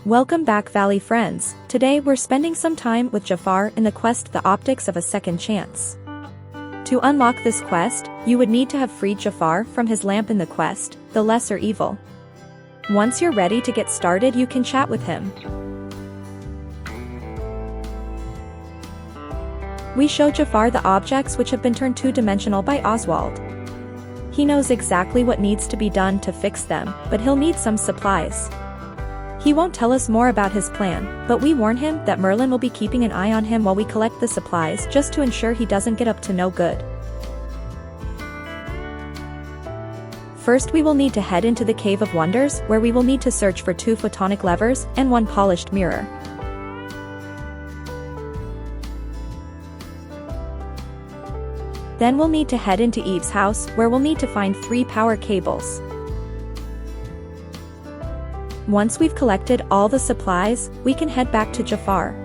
Welcome back, Valley friends. Today we're spending some time with Jafar in the quest The Optics of a Second Chance. To unlock this quest, you would need to have freed Jafar from his lamp in the quest, The Lesser Evil. Once you're ready to get started, you can chat with him. We show Jafar the objects which have been turned two-dimensional by Oswald. He knows exactly what needs to be done to fix them, but he'll need some supplies. He won't tell us more about his plan, but we warn him that Merlin will be keeping an eye on him while we collect the supplies just to ensure he doesn't get up to no good. First, we will need to head into the Cave of Wonders, where we will need to search for 2 photonic levers and 1 polished mirror. Then we'll need to head into Eve's house, where we'll need to find 3 power cables. Once we've collected all the supplies, we can head back to Jafar.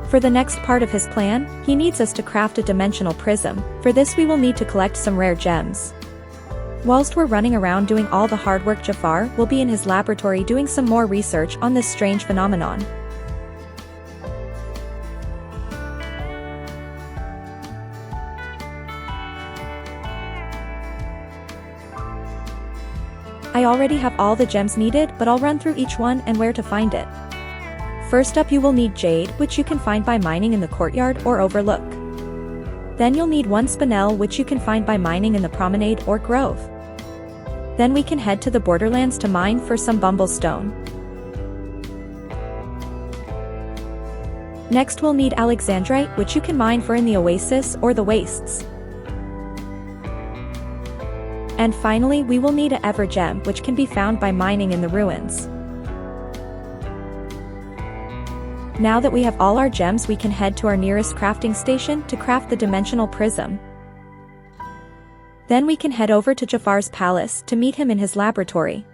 For the next part of his plan, he needs us to craft a dimensional prism. For this we will need to collect some rare gems. Whilst we're running around doing all the hard work, Jafar will be in his laboratory doing some more research on this strange phenomenon. I already have all the gems needed, but I'll run through each one and where to find it. First up, you will need jade, which you can find by mining in the courtyard or overlook. Then you'll need 1 spinel, which you can find by mining in the promenade or grove. Then we can head to the borderlands to mine for some bumblestone. Next we'll need alexandrite, which you can mine for in the oasis or the wastes. And finally we will need a ever gem, which can be found by mining in the ruins. Now that we have all our gems, we can head to our nearest crafting station to craft the dimensional prism. Then we can head over to Jafar's palace to meet him in his laboratory.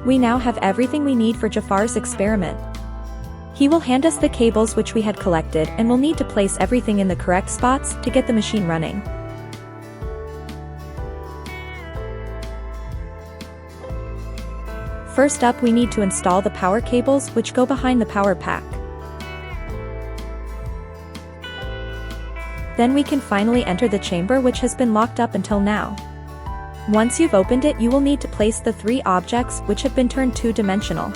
We now have everything we need for Jafar's experiment. He will hand us the cables which we had collected, and we'll need to place everything in the correct spots to get the machine running. First up, we need to install the power cables which go behind the power pack. Then we can finally enter the chamber which has been locked up until now. Once you've opened it, you will need to place the 3 objects which have been turned two-dimensional.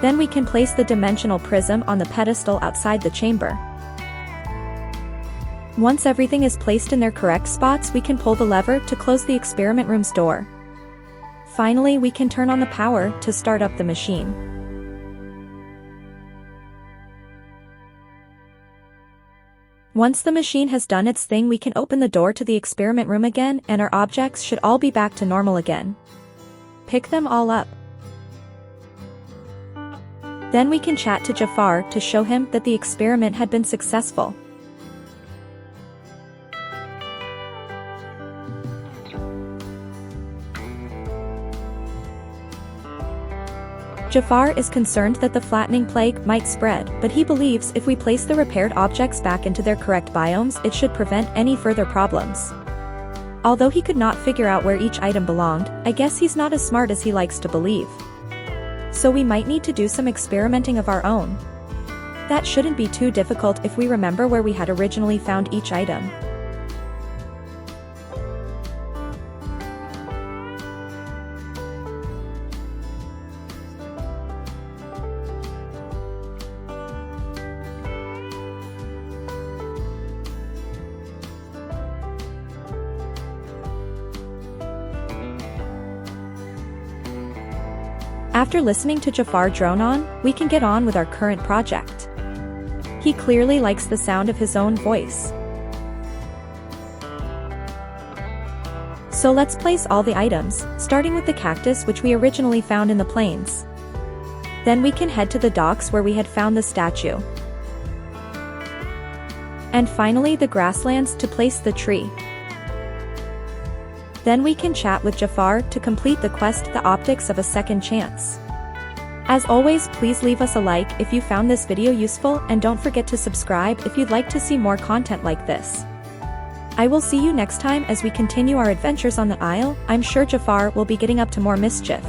Then we can place the dimensional prism on the pedestal outside the chamber. Once everything is placed in their correct spots, we can pull the lever to close the experiment room's door. Finally, we can turn on the power to start up the machine. Once the machine has done its thing, we can open the door to the experiment room again, and our objects should all be back to normal again. Pick them all up. Then we can chat to Jafar to show him that the experiment had been successful. Jafar is concerned that the flattening plague might spread, but he believes if we place the repaired objects back into their correct biomes, it should prevent any further problems. Although he could not figure out where each item belonged, I guess he's not as smart as he likes to believe. So we might need to do some experimenting of our own. That shouldn't be too difficult if we remember where we had originally found each item. After listening to Jafar drone on, we can get on with our current project. He clearly likes the sound of his own voice. So let's place all the items, starting with the cactus which we originally found in the plains. Then we can head to the docks where we had found the statue. And finally the grasslands to place the tree. Then we can chat with Jafar to complete the quest The Optics of a Second Chance. As always, please leave us a like if you found this video useful, and don't forget to subscribe if you'd like to see more content like this. I will see you next time as we continue our adventures on the Isle. I'm sure Jafar will be getting up to more mischief.